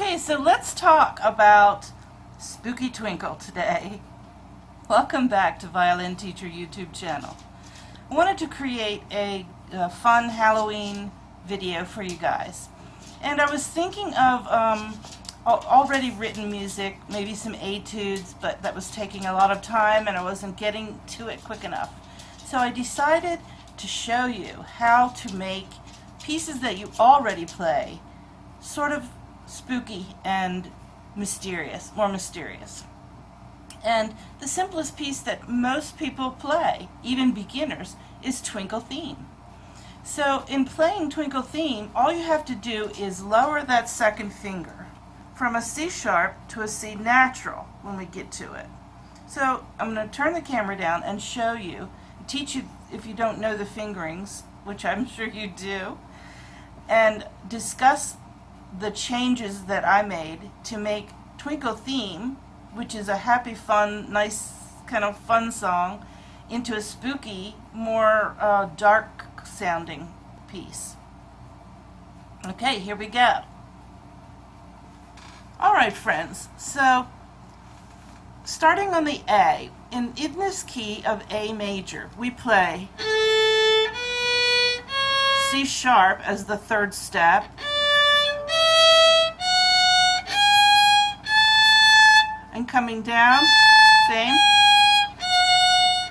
Okay, so let's talk about Spooky Twinkle today. Welcome back to Violin Teacher YouTube channel. I wanted to create a fun Halloween video for you guys. And I was thinking of already written music, maybe some etudes, but that was taking a lot of time and I wasn't getting to it quick enough. So I decided to show you how to make pieces that you already play sort of spooky and mysterious, more mysterious. And the simplest piece that most people play, even beginners, is Twinkle Theme. So in playing Twinkle Theme, all you have to do is lower that second finger from a C sharp to a C natural when we get to it. So I'm going to turn the camera down and show you, teach you if you don't know the fingerings, which I'm sure you do, and discuss the changes that I made to make Twinkle Theme, which is a happy, fun, nice kind of fun song, into a spooky, more dark sounding piece. Okay, here we go. Alright friends, so starting on the A, in this key of A major, we play C sharp as the third step, and coming down, same,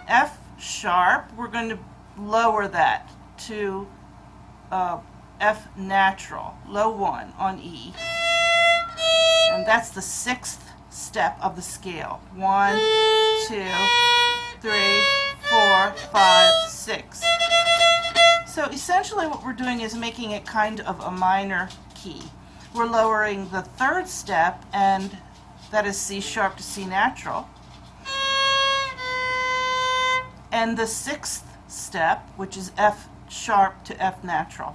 F sharp, we're going to lower that to F natural, low 1 on E, and that's the sixth step of the scale. 1, 2, 3, 4, 5, 6. So essentially what we're doing is making it kind of a minor key. We're lowering the third step, and that is C sharp to C natural, and the sixth step, which is F sharp to F natural.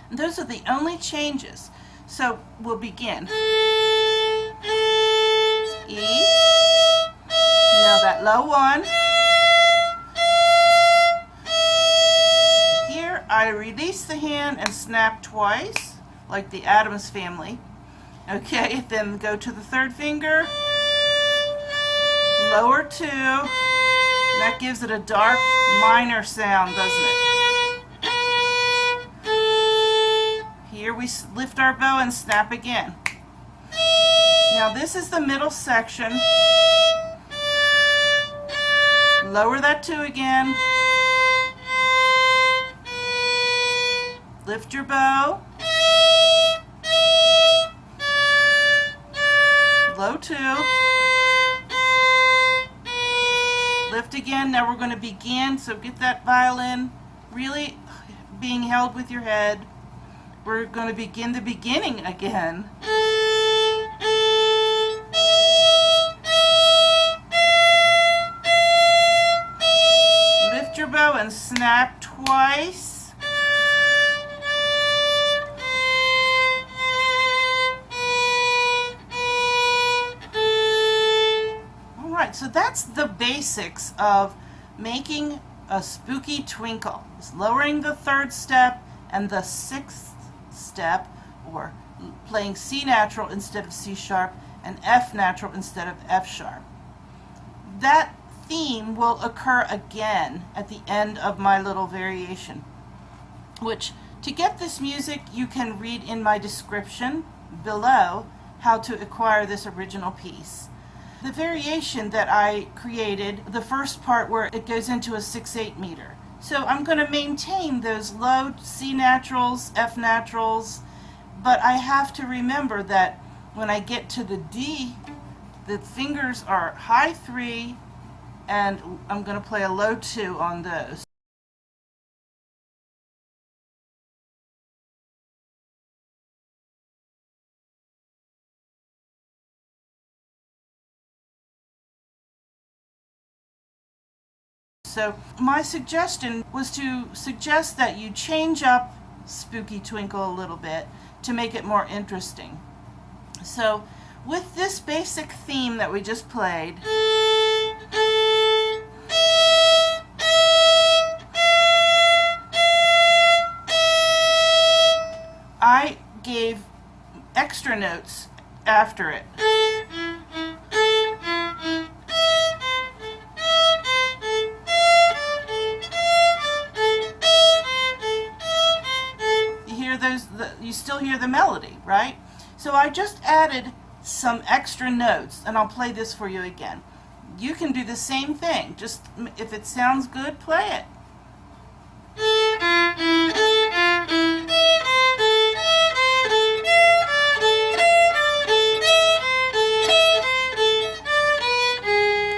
And those are the only changes. So we'll begin. E, now that low 1. Here I release the hand and snap twice, like the Addams family. Okay, then go to the third finger, lower 2, that gives it a dark minor sound, doesn't it? Here we lift our bow and snap again. Now this is the middle section, lower that 2 again, lift your bow, low 2, lift again. Now we're going to begin, so get that violin really being held with your head. We're going to begin the beginning again. Lift your bow and snap twice. So that's the basics of making a spooky twinkle. It's lowering the third step and the sixth step, or playing C natural instead of C sharp and F natural instead of F sharp. That theme will occur again at the end of my little variation, which to get this music you can read in my description below how to acquire this original piece. The variation that I created, the first part where it goes into a 6/8 meter. So I'm going to maintain those low C naturals, F naturals, but I have to remember that when I get to the D, the fingers are high 3, and I'm going to play a low 2 on those. So my suggestion was to suggest that you change up Spooky Twinkle a little bit to make it more interesting. So with this basic theme that we just played, I gave extra notes after it. You hear those, you still hear the melody, right? So I just added some extra notes, and I'll play this for you again. You can do the same thing. Just if it sounds good, play it.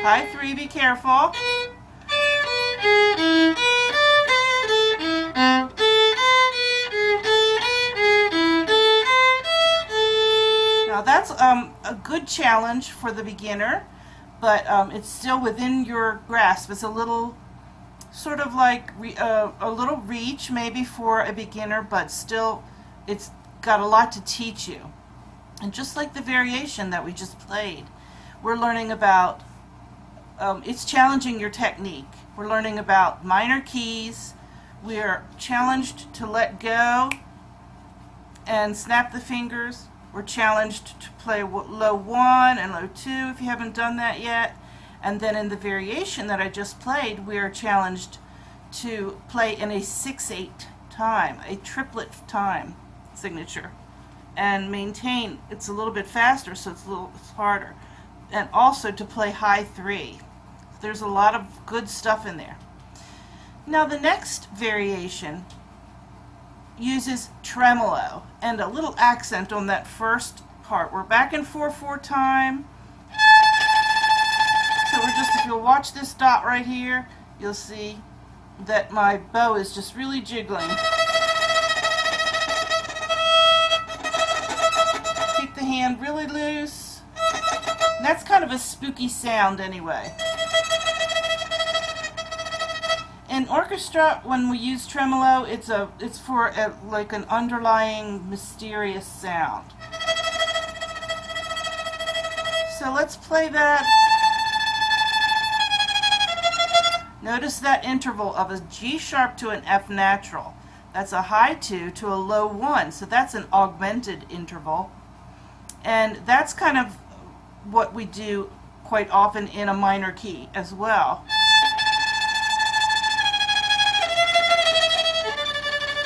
High 3, be careful. Now that's a good challenge for the beginner, but it's still within your grasp. It's a little, sort of like a little reach maybe for a beginner, but still it's got a lot to teach you. And just like the variation that we just played, we're learning about, it's challenging your technique. We're learning about minor keys. We're challenged to let go and snap the fingers. We're challenged to play low 1 and low 2 if you haven't done that yet. And then in the variation that I just played, we are challenged to play in a 6/8 time, a triplet time signature, and maintain. It's a little bit faster, so it's harder. And also to play high 3. There's a lot of good stuff in there. Now the next variation uses tremolo and a little accent on that first part. We're back in 4/4 time. So we're just, if you'll watch this dot right here, you'll see that my bow is just really jiggling. Keep the hand really loose. And that's kind of a spooky sound anyway. In orchestra, when we use tremolo, it's for like an underlying mysterious sound. So let's play that. Notice that interval of a G sharp to an F natural. That's a high 2 to a low 1, so that's an augmented interval. And that's kind of what we do quite often in a minor key as well.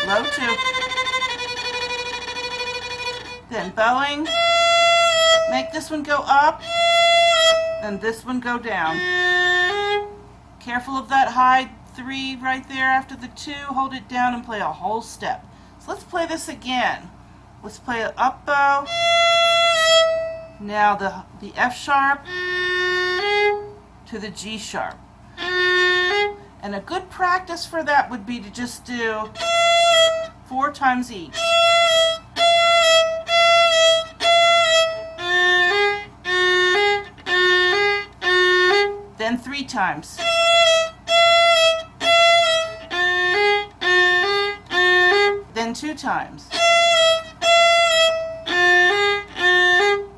Low 2. Then bowing. Make this one go up and this one go down. Careful of that high 3 right there after the 2. Hold it down and play a whole step. So let's play this again. Let's play an up bow. Now the F sharp to the G sharp. And a good practice for that would be to just do 4 times each. Then 3 times. Then 2 times.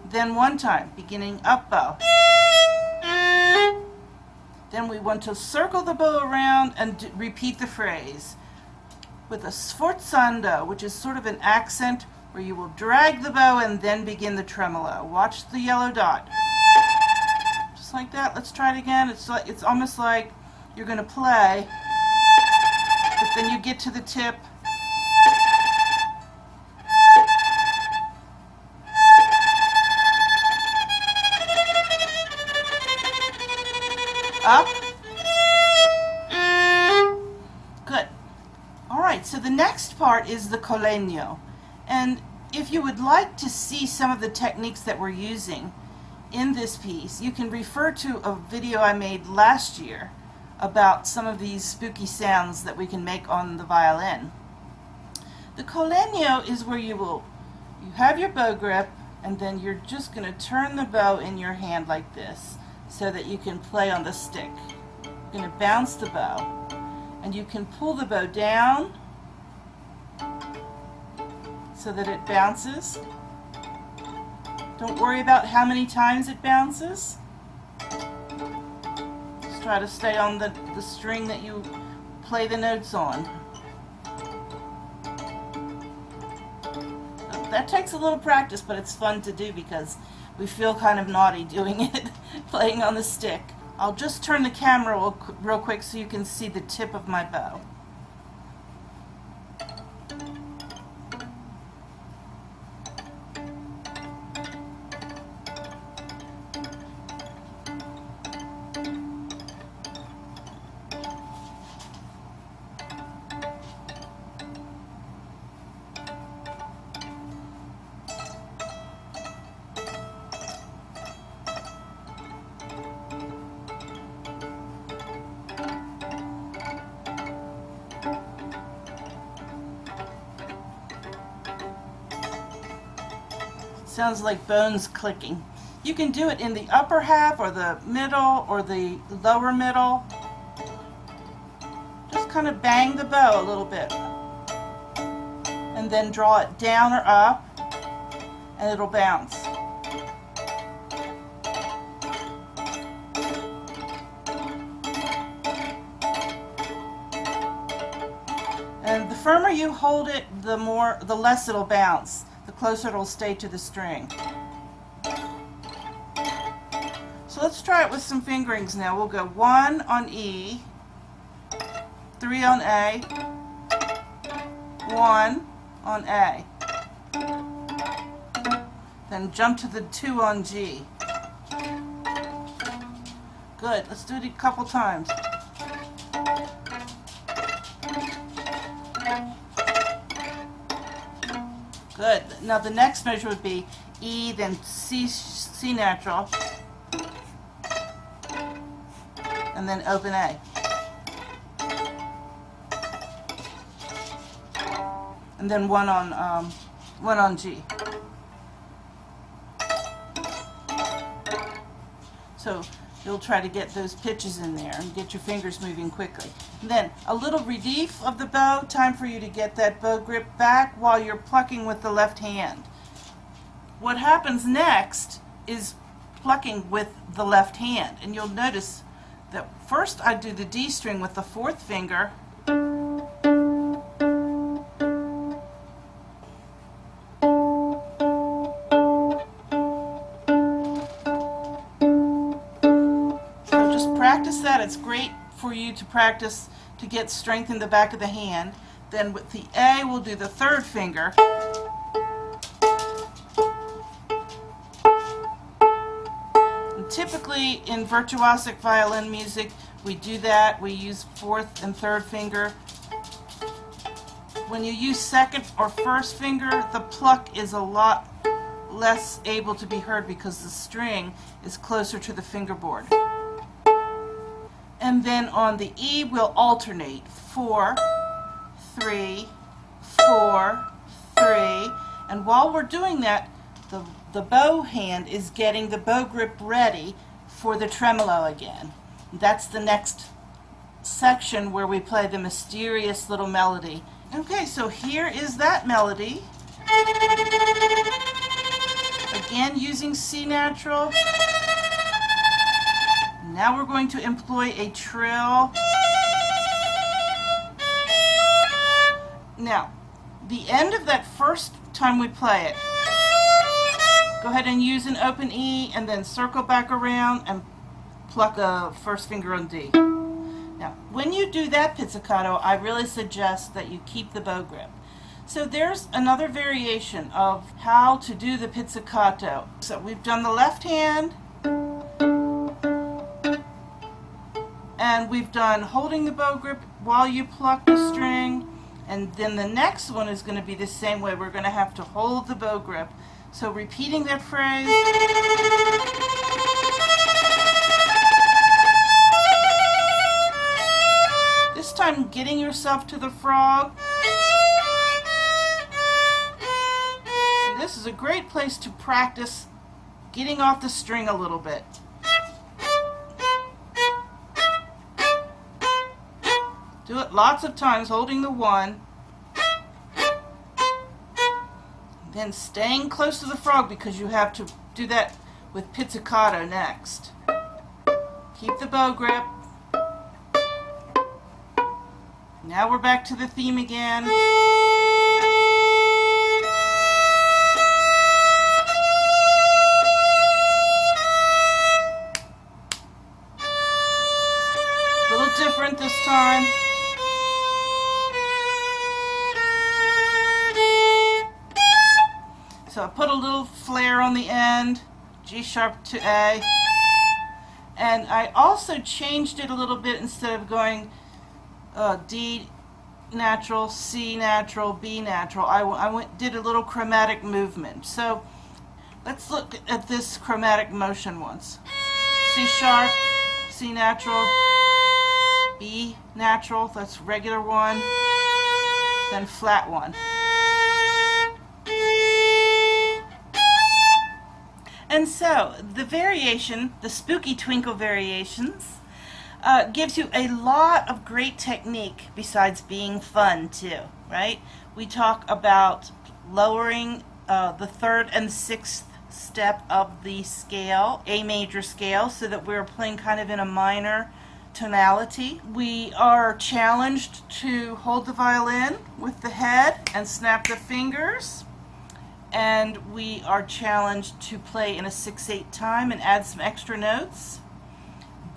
Then 1 time, beginning up bow. Then we want to circle the bow around and repeat the phrase with a sforzando, which is sort of an accent where you will drag the bow and then begin the tremolo. Watch the yellow dot. Just like that. Let's try it again. It's almost like you're going to play, but then you get to the tip. Up. Good. Alright, so the next part is the legno. And if you would like to see some of the techniques that we're using in this piece, you can refer to a video I made last year about some of these spooky sounds that we can make on the violin. The legno is where you have your bow grip, and then you're just going to turn the bow in your hand like this, so that you can play on the stick. You're going to bounce the bow, and you can pull the bow down so that it bounces. Don't worry about how many times it bounces. Just try to stay on the string that you play the notes on. that takes a little practice, but it's fun to do because we feel kind of naughty doing it, playing on the stick. I'll just turn the camera real quick so you can see the tip of my bow. Sounds like bones clicking. You can do it in the upper half or the middle or the lower middle. Just kind of bang the bow a little bit and then draw it down or up and it'll bounce. And the firmer you hold it, the less it'll bounce. The closer it'll stay to the string. So let's try it with some fingerings now. We'll go 1 on E, 3 on A, 1 on A. Then jump to the 2 on G. Good. Let's do it a couple times. Good. Now the next measure would be E, then C natural, and then open A. And then one on G. So you'll try to get those pitches in there and get your fingers moving quickly. And then a little relief of the bow, time for you to get that bow grip back while you're plucking with the left hand. What happens next is plucking with the left hand, and you'll notice that first I do the D string with the 4th finger, so just practice that. It's great for you to practice to get strength in the back of the hand. Then with the A, we'll do the 3rd finger. And typically in virtuosic violin music, we do that. We use 4th and 3rd finger. When you use 2nd or 1st finger, the pluck is a lot less able to be heard because the string is closer to the fingerboard. And then on the E, we'll alternate 4, 3, 4, 3. And while we're doing that, the bow hand is getting the bow grip ready for the tremolo again. That's the next section where we play the mysterious little melody. Okay, so here is that melody. Again, using C natural. Now we're going to employ a trill. Now, the end of that first time we play it, go ahead and use an open E and then circle back around and pluck a 1st finger on D. Now, when you do that pizzicato, I really suggest that you keep the bow grip. So there's another variation of how to do the pizzicato. So we've done the left hand, and we've done holding the bow grip while you pluck the string, and then the next one is going to be the same way. We're going to have to hold the bow grip. So repeating that phrase. This time getting yourself to the frog. And this is a great place to practice getting off the string a little bit. Do it lots of times, holding the 1. Then staying close to the frog because you have to do that with pizzicato next. Keep the bow grip. Now we're back to the theme again. So I put a little flare on the end, G sharp to A. And I also changed it a little bit. Instead of going D natural, C natural, B natural, I did a little chromatic movement. So let's look at this chromatic motion once. C sharp, C natural, B natural, that's regular one, then flat one. And so the variation, the Spooky Twinkle variations, gives you a lot of great technique besides being fun too, right? We talk about lowering the third and sixth step of the scale, A major scale, so that we're playing kind of in a minor tonality. We are challenged to hold the violin with the head and snap the fingers. And we are challenged to play in a 6/8 time and add some extra notes.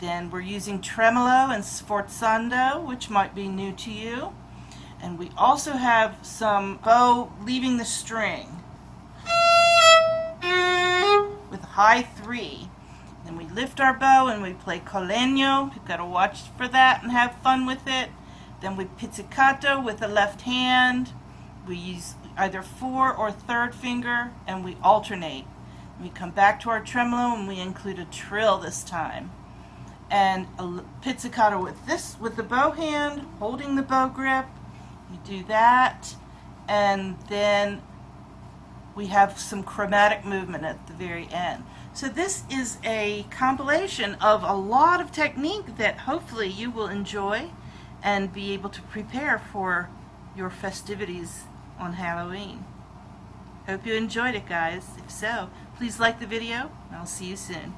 Then we're using tremolo and sforzando, which might be new to you. And we also have some bow leaving the string with high 3. Then we lift our bow and we play con legno. You've got to watch for that and have fun with it. Then we pizzicato with the left hand. We use either 4 or 3rd finger, and we alternate. We come back to our tremolo and we include a trill this time. And a pizzicato with the bow hand, holding the bow grip. We do that, and then we have some chromatic movement at the very end. So this is a compilation of a lot of technique that hopefully you will enjoy and be able to prepare for your festivities on Halloween. Hope you enjoyed it, guys. If so, please like the video, and I'll see you soon.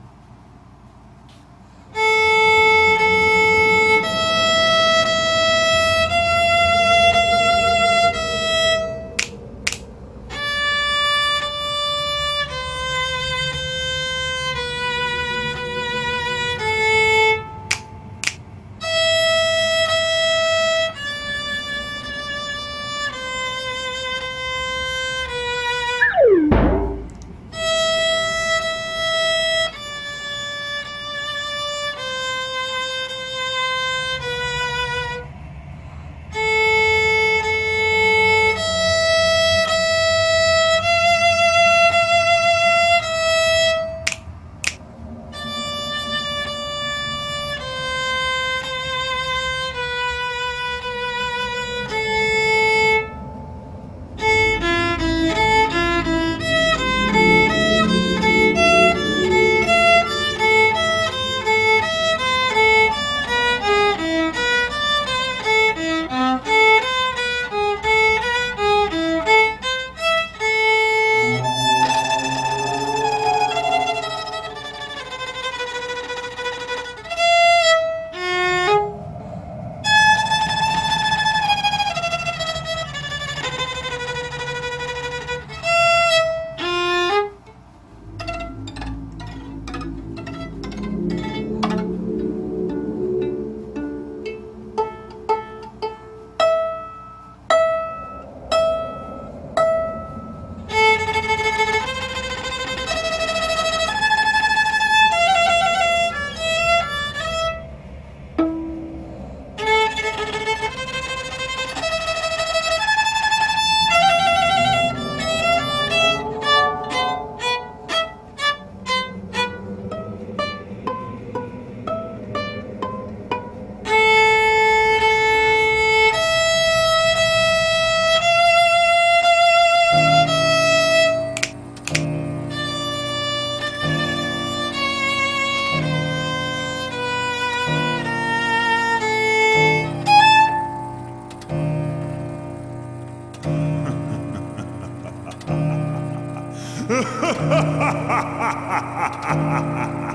Ha ha ha ha ha ha!